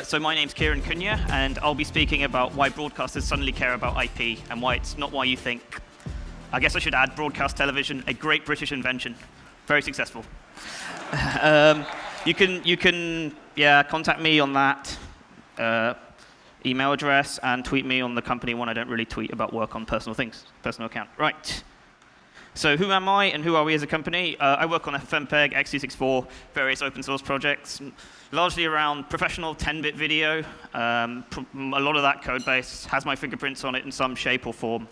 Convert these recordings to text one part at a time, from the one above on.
So my name's Kieran Kunhya, and I'll be speaking about why broadcasters suddenly care about IP and why it's not why you think. I guess I should add broadcast television, a great British invention, very successful. You can contact me on that email address and tweet me on the company one. I don't really tweet about work on personal things, personal account. Right. So who am I and who are we as a company? I work on FFmpeg, x264, various open source projects, largely around professional 10-bit video. A lot of that code base has my fingerprints on it in some shape or form.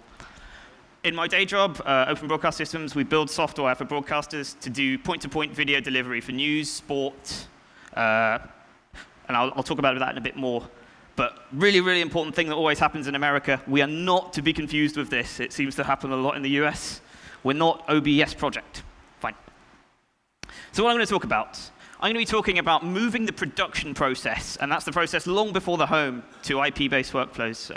In my day job, Open Broadcast Systems, we build software for broadcasters to do point-to-point video delivery for news, sport, and I'll talk about that in a bit more. But really, really important thing that always happens in America, we are not to be confused with this. It seems to happen a lot in the US. We're not OBS project. Fine. So what I'm going to talk about, I'm going to be talking about moving the production process, and that's the process long before the home, to IP-based workflows.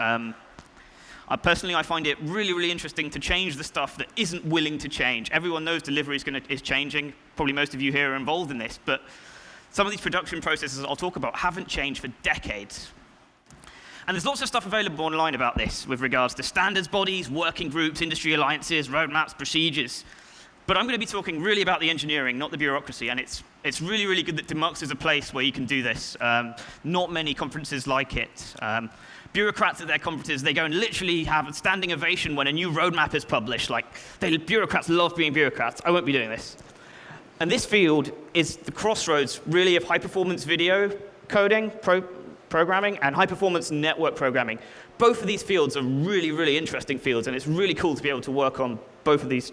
Personally, I find it really, really interesting to change the stuff that isn't willing to change. Everyone knows delivery is changing. Probably most of you here are involved in this, but some of these production processes I'll talk about haven't changed for decades. And there's lots of stuff available online about this with regards to standards bodies, working groups, industry alliances, roadmaps, procedures. But I'm going to be talking really about the engineering, not the bureaucracy. And it's really, really good that Demuxed is a place where you can do this. Not many conferences like it. Bureaucrats at their conferences, they go and literally have a standing ovation when a new roadmap is published. Like, bureaucrats love being bureaucrats. I won't be doing this. And this field is the crossroads, really, of high-performance video coding, programming, and high-performance network programming. Both of these fields are really, really interesting fields, and it's really cool to be able to work on both of these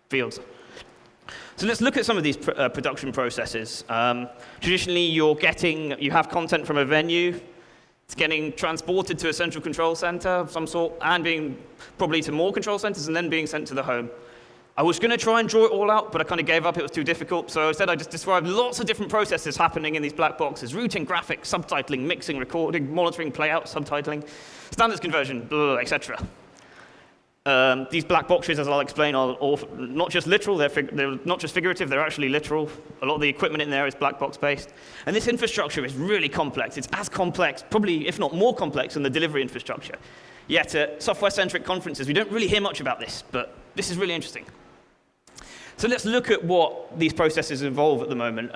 fields. So let's look at some of these production processes. Traditionally, you have content from a venue. It's getting transported to a central control center of some sort, and being probably to more control centers, and then being sent to the home. I was going to try and draw it all out, but I kind of gave up. It was too difficult. So instead, I just described lots of different processes happening in these black boxes: routing, graphics, subtitling, mixing, recording, monitoring, playout, subtitling, standards conversion, etc. These black boxes, as I'll explain, are not just literal. They're not just figurative. They're actually literal. A lot of the equipment in there is black box based. And this infrastructure is really complex. It's as complex, probably, if not more complex, than the delivery infrastructure. Yet at software-centric conferences, we don't really hear much about this. But this is really interesting. So let's look at what these processes involve at the moment.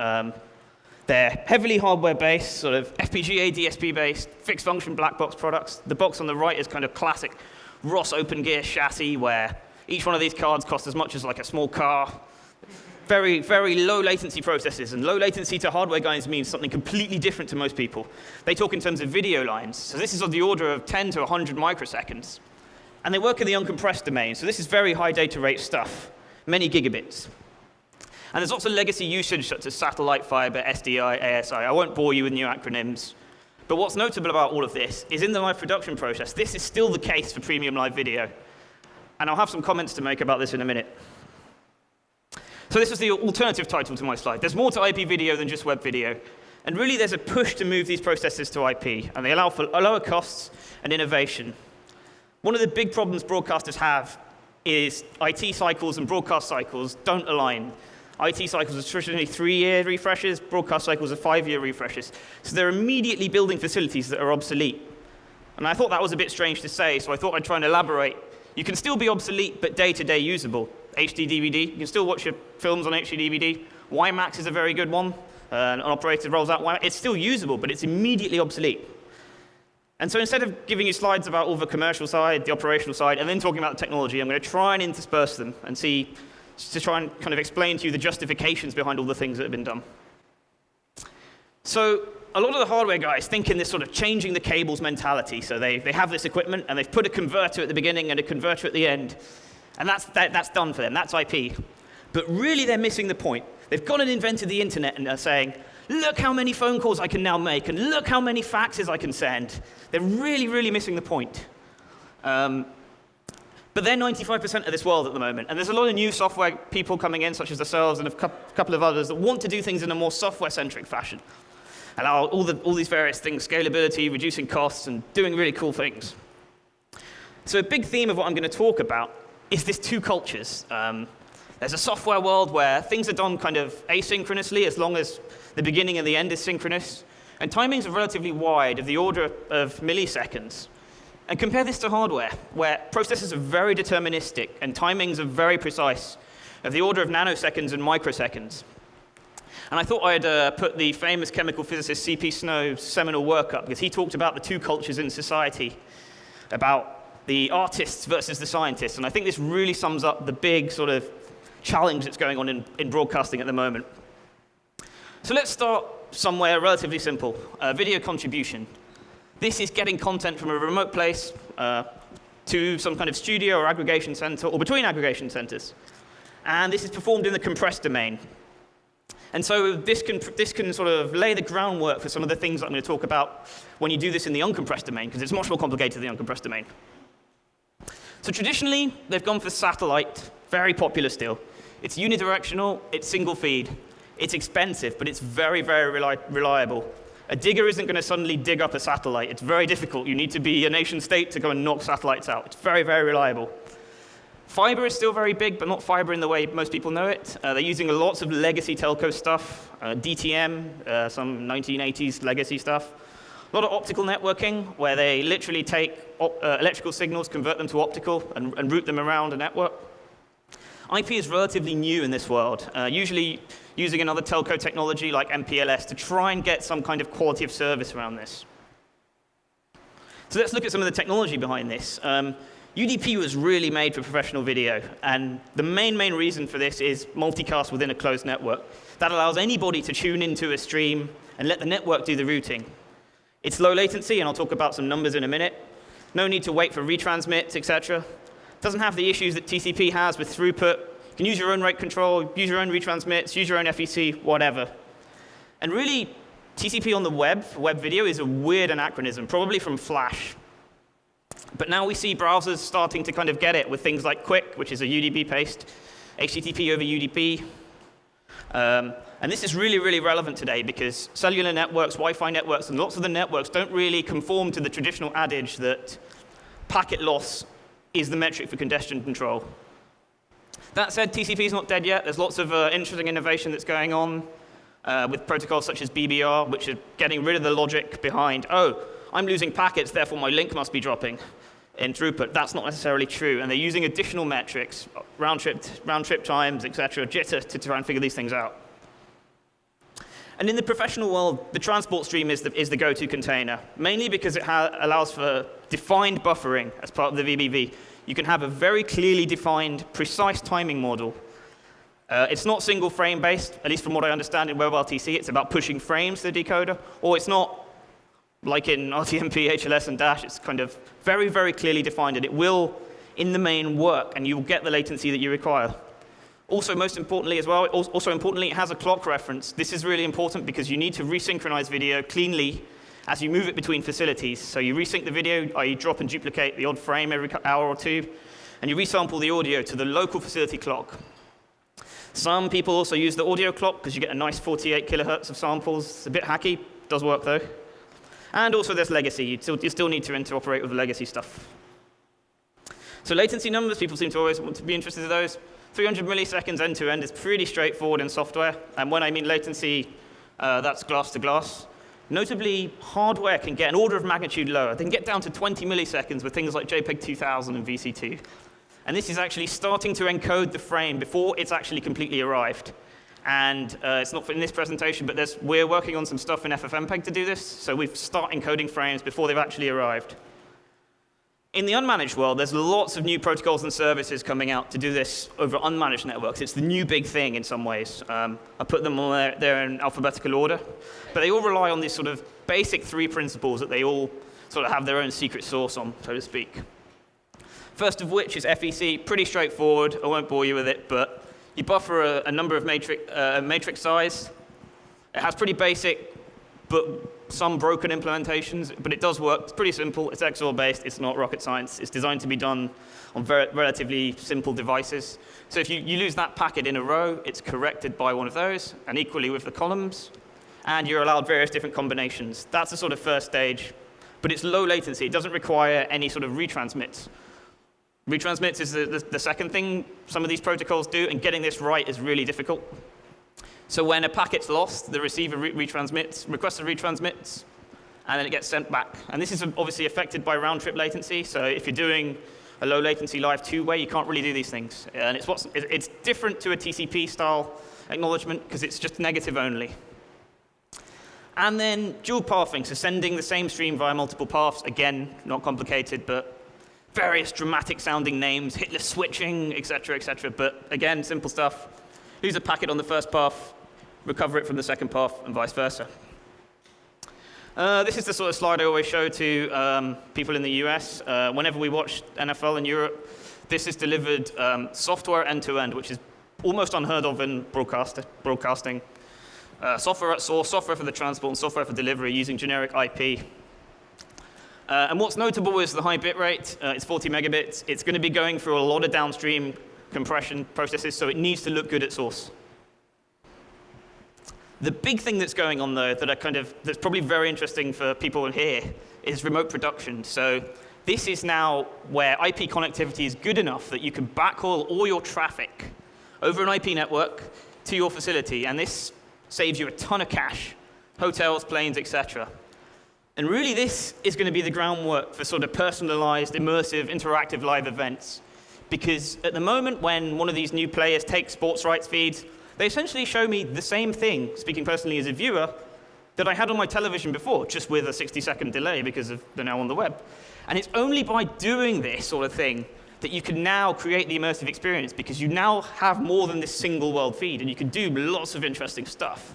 They're heavily hardware-based, sort of FPGA, DSP-based, fixed-function black box products. The box on the right is kind of classic Ross open gear chassis, where each one of these cards costs as much as like a small car. Very, very low latency processes. And low latency to hardware guys means something completely different to most people. They talk in terms of video lines. So this is of the order of 10 to 100 microseconds. And they work in the uncompressed domain. So this is very high data rate stuff. Many gigabits. And there's lots of legacy usage such as satellite fiber, SDI, ASI. I won't bore you with new acronyms. But what's notable about all of this is in the live production process, this is still the case for premium live video. And I'll have some comments to make about this in a minute. So this is the alternative title to my slide. There's more to IP video than just web video. And really, there's a push to move these processes to IP. And they allow for lower costs and innovation. One of the big problems broadcasters have is IT cycles and broadcast cycles don't align. IT cycles are traditionally 3-year refreshes, broadcast cycles are 5-year refreshes. So they're immediately building facilities that are obsolete. And I thought that was a bit strange to say, so I thought I'd try and elaborate. You can still be obsolete, but day-to-day usable. HD DVD, you can still watch your films on HD DVD. WiMAX is a very good one. An operator rolls out WiMAX. It's still usable, but it's immediately obsolete. And so instead of giving you slides about all the commercial side, the operational side, and then talking about the technology, I'm going to try and intersperse them and try and kind of explain to you the justifications behind all the things that have been done. So a lot of the hardware guys think in this sort of changing the cables mentality. So they have this equipment, and they've put a converter at the beginning and a converter at the end. And that's done for them. That's IP. But really, they're missing the point. They've gone and invented the internet, and they're saying, look how many phone calls I can now make, and look how many faxes I can send. They're really, really missing the point. But they're 95% of this world at the moment. And there's a lot of new software people coming in, such as ourselves and a couple of others, that want to do things in a more software-centric fashion. Allow all these various things, scalability, reducing costs, and doing really cool things. So a big theme of what I'm going to talk about is this two cultures. There's a software world where things are done kind of asynchronously, as long as the beginning and the end is synchronous. And timings are relatively wide, of the order of milliseconds. And compare this to hardware, where processors are very deterministic and timings are very precise, of the order of nanoseconds and microseconds. And I thought I'd put the famous chemical physicist C.P. Snow's seminal work up, because he talked about the two cultures in society, about the artists versus the scientists. And I think this really sums up the big sort of challenge that's going on in broadcasting at the moment. So let's start somewhere relatively simple, video contribution. This is getting content from a remote place to some kind of studio or aggregation center, or between aggregation centers. And this is performed in the compressed domain. And so this can sort of lay the groundwork for some of the things I'm going to talk about when you do this in the uncompressed domain, because it's much more complicated than the uncompressed domain. So traditionally, they've gone for satellite, very popular still. It's unidirectional, it's single feed. It's expensive, but it's very, very reliable. A digger isn't going to suddenly dig up a satellite. It's very difficult. You need to be a nation state to go and knock satellites out. It's very, very reliable. Fiber is still very big, but not fiber in the way most people know it. They're using lots of legacy telco stuff, DTM, some 1980s legacy stuff. A lot of optical networking, where they literally take electrical signals, convert them to optical, and route them around a network. IP is relatively new in this world, usually using another telco technology like MPLS to try and get some kind of quality of service around this. So let's look at some of the technology behind this. UDP was really made for professional video, and the main reason for this is multicast within a closed network. That allows anybody to tune into a stream and let the network do the routing. It's low latency, and I'll talk about some numbers in a minute. No need to wait for retransmits, etc. Doesn't have the issues that TCP has with throughput. You can use your own rate control, use your own retransmits, use your own FEC, whatever. And really, TCP on the web, for web video, is a weird anachronism, probably from Flash. But now we see browsers starting to kind of get it with things like Quick, which is a UDP-based HTTP over UDP. And this is really, really relevant today because cellular networks, Wi-Fi networks, and lots of the networks don't really conform to the traditional adage that packet loss is the metric for congestion control. That said, TCP is not dead yet. There's lots of interesting innovation that's going on with protocols such as BBR, which are getting rid of the logic behind, oh, I'm losing packets, therefore my link must be dropping in throughput. That's not necessarily true. And they're using additional metrics, round trip times, etc., jitter, to try and figure these things out. And in the professional world, the transport stream is the go-to container, mainly because it allows for defined buffering as part of the VBV. You can have a very clearly defined, precise timing model. It's not single frame based, at least from what I understand in WebRTC. It's about pushing frames to the decoder, or it's not like in RTMP, HLS, and Dash. It's kind of very, very clearly defined, and it will, in the main, work, and you will get the latency that you require. Also, most importantly as well, it has a clock reference. This is really important because you need to resynchronize video cleanly as you move it between facilities. So you resync the video, i.e. drop and duplicate the odd frame every hour or two, and you resample the audio to the local facility clock. Some people also use the audio clock because you get a nice 48 kilohertz of samples. It's a bit hacky, does work though. And also there's legacy. You still need to interoperate with the legacy stuff. So latency numbers, people seem to always want to be interested in those. 300 milliseconds end-to-end is pretty straightforward in software. And when I mean latency, that's glass to glass. Notably, hardware can get an order of magnitude lower. They can get down to 20 milliseconds with things like JPEG 2000 and VC2. And this is actually starting to encode the frame before it's actually completely arrived. And it's not in this presentation, but we're working on some stuff in FFmpeg to do this. So we start encoding frames before they've actually arrived. In the unmanaged world, there's lots of new protocols and services coming out to do this over unmanaged networks. It's the new big thing in some ways. I put them all there in alphabetical order. But they all rely on these sort of basic three principles that they all sort of have their own secret sauce on, so to speak. First of which is FEC, pretty straightforward. I won't bore you with it, but you buffer a number of matrix size. It has pretty basic, but some broken implementations, but it does work. It's pretty simple. It's XOR-based. It's not rocket science. It's designed to be done on relatively simple devices. So if you lose that packet in a row, it's corrected by one of those, and equally with the columns. And you're allowed various different combinations. That's the sort of first stage, but it's low latency. It doesn't require any sort of retransmits. Retransmits is the second thing some of these protocols do, and getting this right is really difficult. So when a packet's lost, the receiver retransmits, requests a retransmits, and then it gets sent back. And this is obviously affected by round-trip latency. So if you're doing a low latency live two-way, you can't really do these things. And it's different to a TCP-style acknowledgement because it's just negative only. And then dual pathing, so sending the same stream via multiple paths. Again, not complicated, but various dramatic sounding names, hitless switching, et cetera, but again, simple stuff. Lose a packet on the first path, recover it from the second path, and vice versa. This is the sort of slide I always show to people in the US. Whenever we watch NFL in Europe, this is delivered software end-to-end, which is almost unheard of in broadcasting. Software at source, software for the transport, and software for delivery using generic IP. And what's notable is the high bit rate. It's 40 megabits. It's going to be going through a lot of downstream compression processes, so it needs to look good at source. The big thing that's going on, though, that's probably very interesting for people here, is remote production. So this is now where IP connectivity is good enough that you can backhaul all your traffic over an IP network to your facility, and this saves you a ton of cash, hotels, planes, etc. And really, this is going to be the groundwork for sort of personalized, immersive, interactive live events. Because at the moment, when one of these new players takes sports rights feeds, they essentially show me the same thing, speaking personally as a viewer, that I had on my television before, just with a 60-second delay because they're now on the web. And it's only by doing this sort of thing that you can now create the immersive experience, because you now have more than this single world feed, and you can do lots of interesting stuff.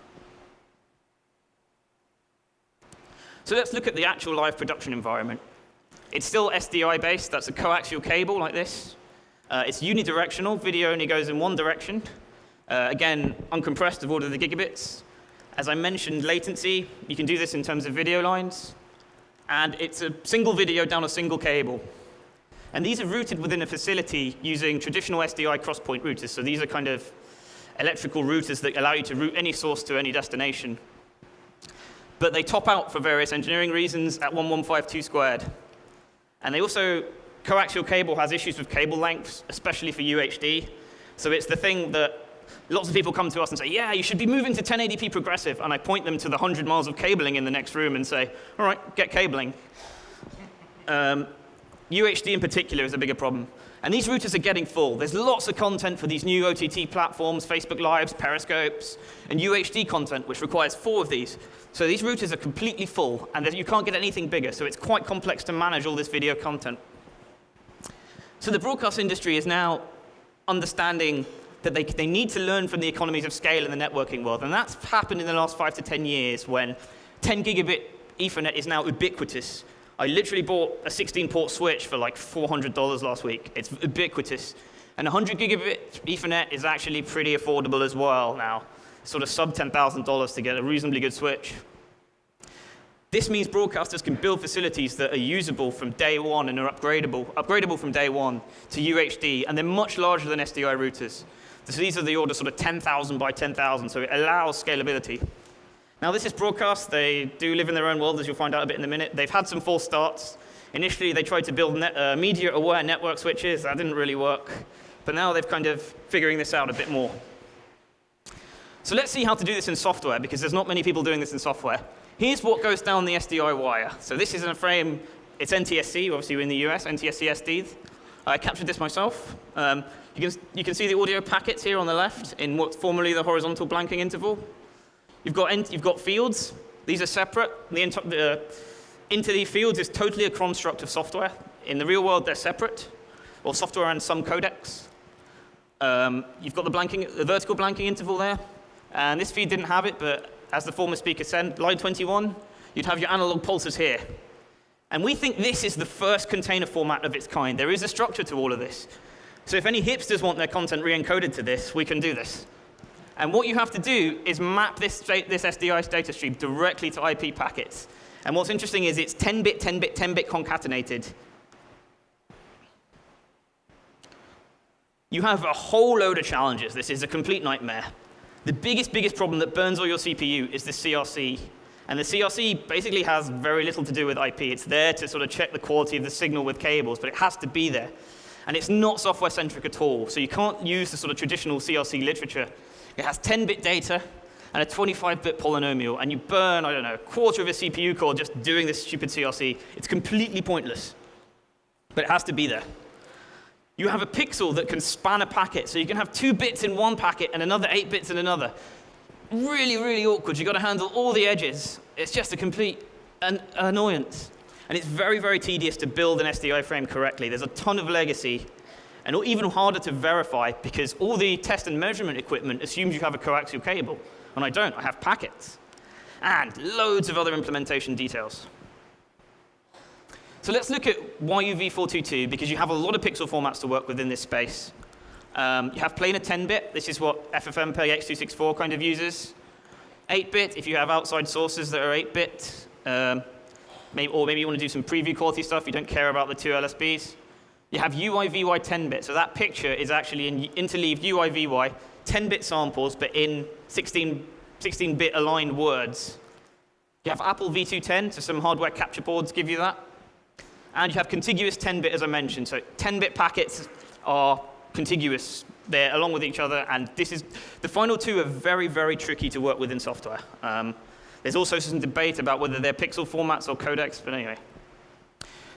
So let's look at the actual live production environment. It's still SDI-based. That's a coaxial cable like this. It's unidirectional. Video only goes in one direction. Again, uncompressed of order of the gigabits. As I mentioned, latency. You can do this in terms of video lines. And it's a single video down a single cable. And these are routed within a facility using traditional SDI cross-point routers. So these are kind of electrical routers that allow you to route any source to any destination. But they top out for various engineering reasons at 1152 squared. And they also, coaxial cable has issues with cable lengths, especially for UHD. So it's the thing that lots of people come to us and say, yeah, you should be moving to 1080p progressive. And I point them to the 100 miles of cabling in the next room and say, all right, get cabling. UHD in particular is a bigger problem. And these routers are getting full. There's lots of content for these new OTT platforms, Facebook Lives, Periscopes, and UHD content, which requires 4 of these. So these routers are completely full, and you can't get anything bigger. So it's quite complex to manage all this video content. So the broadcast industry is now understanding that they need to learn from the economies of scale in the networking world. And that's happened in the last 5 to 10 years when 10 gigabit Ethernet is now ubiquitous. I literally bought a 16-port switch for like $400 last week. It's ubiquitous. And 100 gigabit Ethernet is actually pretty affordable as well now. Sort of sub $10,000 to get a reasonably good switch. This means broadcasters can build facilities that are usable from day one and are upgradable from day one to UHD, and they're much larger than SDI routers. So these are the order sort of 10,000 by 10,000, so it allows scalability. Now, this is broadcast. They do live in their own world, as you'll find out a bit in a minute. They've had some false starts. Initially, they tried to build media-aware network switches. That didn't really work. But now they've kind of figuring this out a bit more. So let's see how to do this in software, because there's not many people doing this in software. Here's what goes down the SDI wire. So this is in a frame. It's NTSC. Obviously, we're in the US, NTSC SD. I captured this myself. You can see the audio packets here on the left in what's formerly the horizontal blanking interval. You've got fields. These are separate. Into these fields is totally a construct of software. In the real world, they're separate, or software and some codecs. You've got the vertical blanking interval there. And this feed didn't have it, but as the former speaker said, line 21, you'd have your analog pulses here. And we think this is the first container format of its kind. There is a structure to all of this. So if any hipsters want their content re-encoded to this, we can do this. And what you have to do is map this SDI data stream directly to IP packets. And what's interesting is it's 10-bit, 10-bit, 10-bit concatenated. You have a whole load of challenges. This is a complete nightmare. The biggest problem that burns all your CPU is the CRC. And the CRC basically has very little to do with IP. It's there to sort of check the quality of the signal with cables, but it has to be there. And it's not software-centric at all. So you can't use the sort of traditional CRC literature. It has 10-bit data, and a 25-bit polynomial, and you burn, I don't know, a quarter of a CPU core just doing this stupid CRC, it's completely pointless. But it has to be there. You have a pixel that can span a packet, so you can have 2 bits in one packet and another 8 bits in another. Really, really awkward. You've got to handle all the edges. It's just a complete annoyance. And it's very, very tedious to build an SDI frame correctly. There's a ton of legacy, and even harder to verify because all the test and measurement equipment assumes you have a coaxial cable. And I don't. I have packets. And loads of other implementation details. So let's look at YUV422, because you have a lot of pixel formats to work with in this space. You have planar 10-bit. This is what FFmpeg X264 kind of uses. 8-bit, if you have outside sources that are 8-bit. Or maybe you want to do some preview quality stuff. You don't care about the 2 LSBs. You have UIVY 10-bit. So that picture is actually in interleaved UIVY, 10-bit samples, but in 16-bit aligned words. You have Apple V210, so some hardware capture boards give you that. And you have contiguous 10-bit, as I mentioned. So 10-bit packets are contiguous. They're along with each other. And this is the final 2 are very, very tricky to work with in software. There's also some debate about whether they're pixel formats or codecs. But anyway.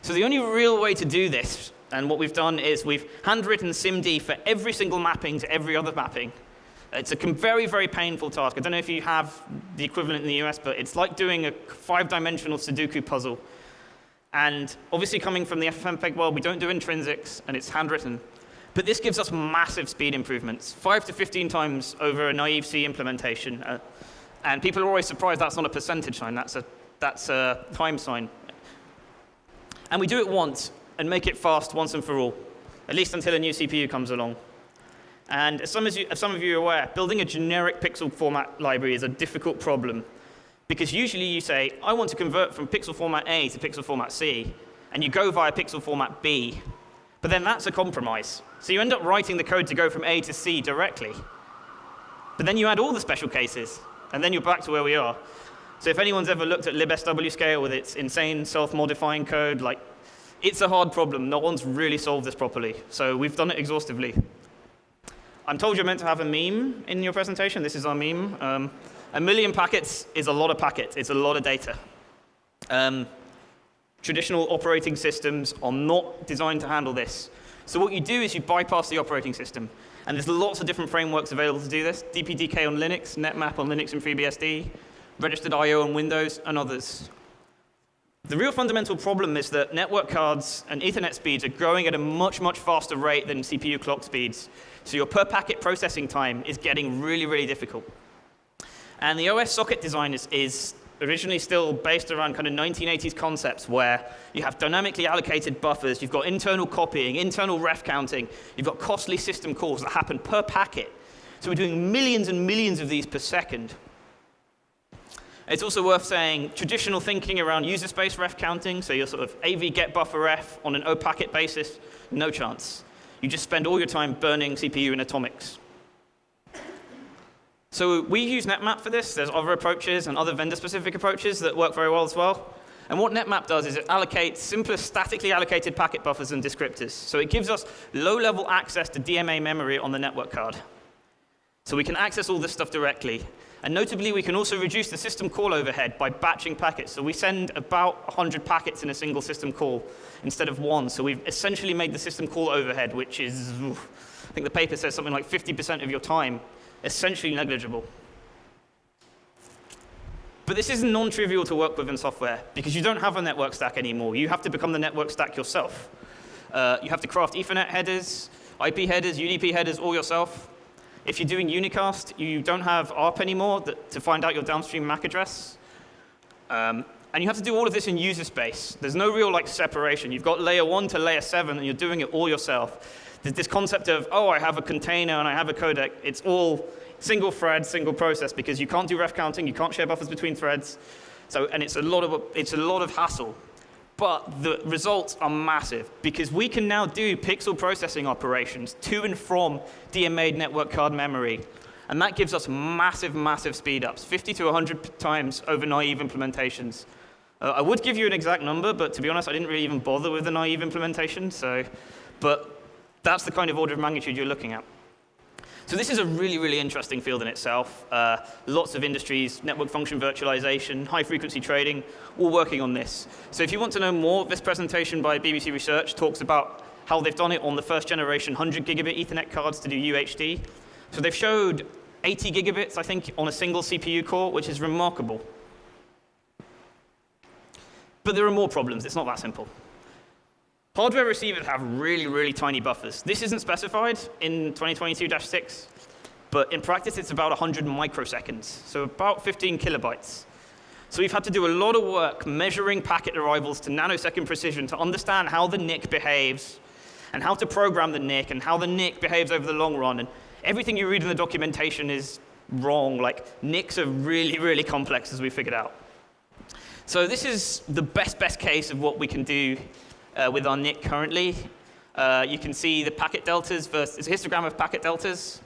So the only real way to do this, and what we've done is we've handwritten SIMD for every single mapping to every other mapping. It's a very, very painful task. I don't know if you have the equivalent in the US, but it's like doing a 5-dimensional Sudoku puzzle. And obviously, coming from the FFmpeg world, we don't do intrinsics, and it's handwritten. But this gives us massive speed improvements, 5 to 15 times over a naive C implementation. And people are always surprised that's not a percentage sign. That's a time sign. And we do it once and make it fast once and for all, at least until a new CPU comes along. And as some of you are aware, building a generic pixel format library is a difficult problem. Because usually you say, I want to convert from pixel format A to pixel format C, and you go via pixel format B. But then that's a compromise. So you end up writing the code to go from A to C directly. But then you add all the special cases, and then you're back to where we are. So if anyone's ever looked at libswscale with its insane self-modifying code, it's a hard problem. No one's really solved this properly. So we've done it exhaustively. I'm told you're meant to have a meme in your presentation. This is our meme. 1 million packets is a lot of packets. It's a lot of data. Traditional operating systems are not designed to handle this. So what you do is you bypass the operating system. And there's lots of different frameworks available to do this. DPDK on Linux, NetMap on Linux and FreeBSD, registered I/O on Windows, and others. The real fundamental problem is that network cards and Ethernet speeds are growing at a much, much faster rate than CPU clock speeds. So your per-packet processing time is getting really, really difficult. And the OS socket design is originally still based around kind of 1980s concepts where you have dynamically allocated buffers, you've got internal copying, internal ref counting, you've got costly system calls that happen per packet. So we're doing millions and millions of these per second. It's also worth saying traditional thinking around user space ref counting, so your sort of AV get buffer ref on an O packet basis, no chance. You just spend all your time burning CPU in atomics. So we use NetMap for this. There's other approaches and other vendor-specific approaches that work very well as well. And what NetMap does is it allocates simpler statically allocated packet buffers and descriptors. So it gives us low-level access to DMA memory on the network card. So we can access all this stuff directly. And notably, we can also reduce the system call overhead by batching packets. So we send about 100 packets in a single system call instead of 1. So we've essentially made the system call overhead, which is, I think the paper says something like 50% of your time, essentially negligible. But this is non-trivial to work with in software, because you don't have a network stack anymore. You have to become the network stack yourself. You have to craft Ethernet headers, IP headers, UDP headers all yourself. If you're doing unicast, you don't have ARP anymore to find out your downstream MAC address. And you have to do all of this in user space. There's no real separation. You've got layer 1 to layer 7, and you're doing it all yourself. There's this concept of, oh, I have a container and I have a codec. It's all single thread, single process, because you can't do ref counting, you can't share buffers between threads. And it's a lot of hassle. But the results are massive, because we can now do pixel processing operations to and from DMA network card memory. And that gives us massive, massive speed ups, 50 to 100 times over naive implementations. I would give you an exact number, but to be honest, I didn't really even bother with the naive implementation. But that's the kind of order of magnitude you're looking at. So this is a really, really interesting field in itself. Lots of industries, network function virtualization, high-frequency trading, all working on this. So if you want to know more, this presentation by BBC Research talks about how they've done it on the first generation 100 gigabit Ethernet cards to do UHD. So they've showed 80 gigabits, I think, on a single CPU core, which is remarkable. But there are more problems. It's not that simple. Hardware receivers have really, really tiny buffers. This isn't specified in 2022-6, but in practice, it's about 100 microseconds, so about 15 kilobytes. So we've had to do a lot of work measuring packet arrivals to nanosecond precision to understand how the NIC behaves and how to program the NIC and how the NIC behaves over the long run. And everything you read in the documentation is wrong. Like, NICs are really, really complex, as we figured out. So this is the best case of what we can do with our NIC currently. You can see the packet deltas versus, it's a histogram of packet deltas.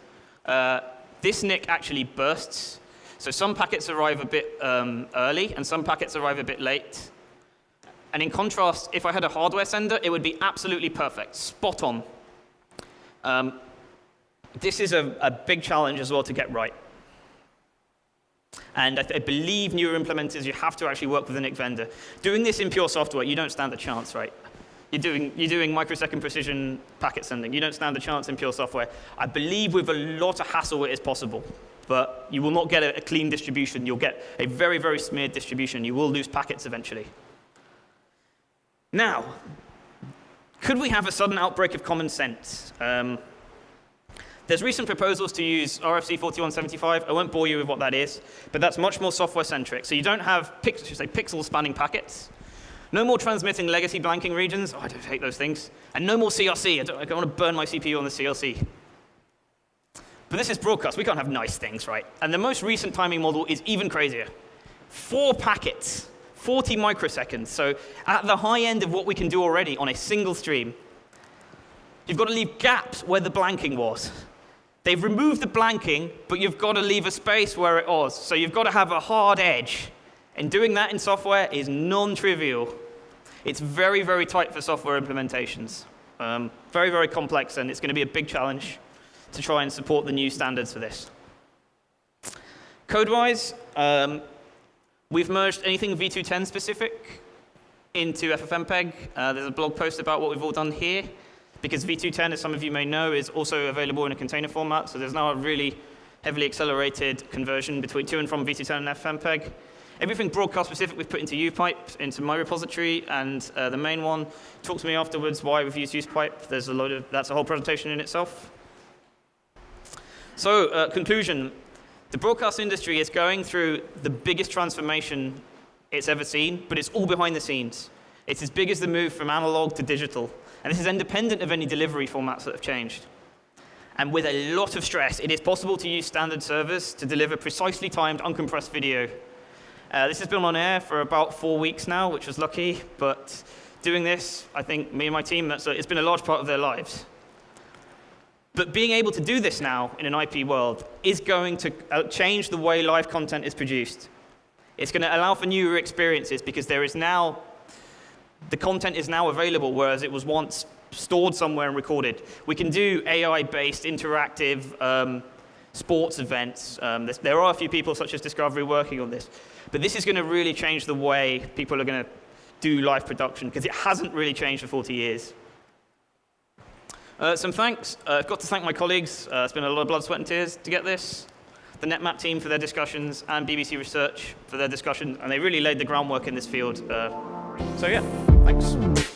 This NIC actually bursts. So some packets arrive a bit early, and some packets arrive a bit late. And in contrast, if I had a hardware sender, it would be absolutely perfect, spot on. This is a big challenge as well to get right. And I believe newer implementers, you have to actually work with a NIC vendor. Doing this in pure software, you don't stand a chance, right? You're doing microsecond precision packet sending. You don't stand a chance in pure software. I believe with a lot of hassle it is possible, but you will not get a clean distribution. You'll get a very, very smeared distribution. You will lose packets eventually. Now, could we have a sudden outbreak of common sense? There's recent proposals to use RFC 4175. I won't bore you with what that is, but that's much more software-centric. So you don't have pixel-spanning packets. No more transmitting legacy blanking regions. Oh, I don't hate those things. And no more CRC. I don't want to burn my CPU on the CRC. But this is broadcast. We can't have nice things, right? And the most recent timing model is even crazier. 4 packets, 40 microseconds. So at the high end of what we can do already on a single stream, you've got to leave gaps where the blanking was. They've removed the blanking, but you've got to leave a space where it was. So you've got to have a hard edge. And doing that in software is non-trivial. It's very, very tight for software implementations. Very, very complex, and it's going to be a big challenge to try and support the new standards for this. Code-wise, we've merged anything v2.10 specific into FFmpeg. There's a blog post about what we've all done here, because v2.10, as some of you may know, is also available in a container format. So there's now a really heavily accelerated conversion to and from v2.10 and FFmpeg. Everything broadcast specific we've put into UPipe, into my repository, and the main one. Talk to me afterwards why we've used UPipe. There's that's a whole presentation in itself. So, conclusion. The broadcast industry is going through the biggest transformation it's ever seen, but it's all behind the scenes. It's as big as the move from analog to digital. And this is independent of any delivery formats that have changed. And with a lot of stress, it is possible to use standard servers to deliver precisely timed, uncompressed video. This has been on air for about 4 weeks now, which was lucky. But doing this, I think me and my team, it's been a large part of their lives. But being able to do this now in an IP world is going to change the way live content is produced. It's going to allow for newer experiences because the content is now available, whereas it was once stored somewhere and recorded. We can do AI-based interactive sports events. There are a few people such as Discovery working on this. But this is going to really change the way people are going to do live production, because it hasn't really changed for 40 years. Some thanks. I've got to thank my colleagues. It's been a lot of blood, sweat, and tears to get this. The NetMap team for their discussions, and BBC Research for their discussion. And they really laid the groundwork in this field. So yeah, thanks.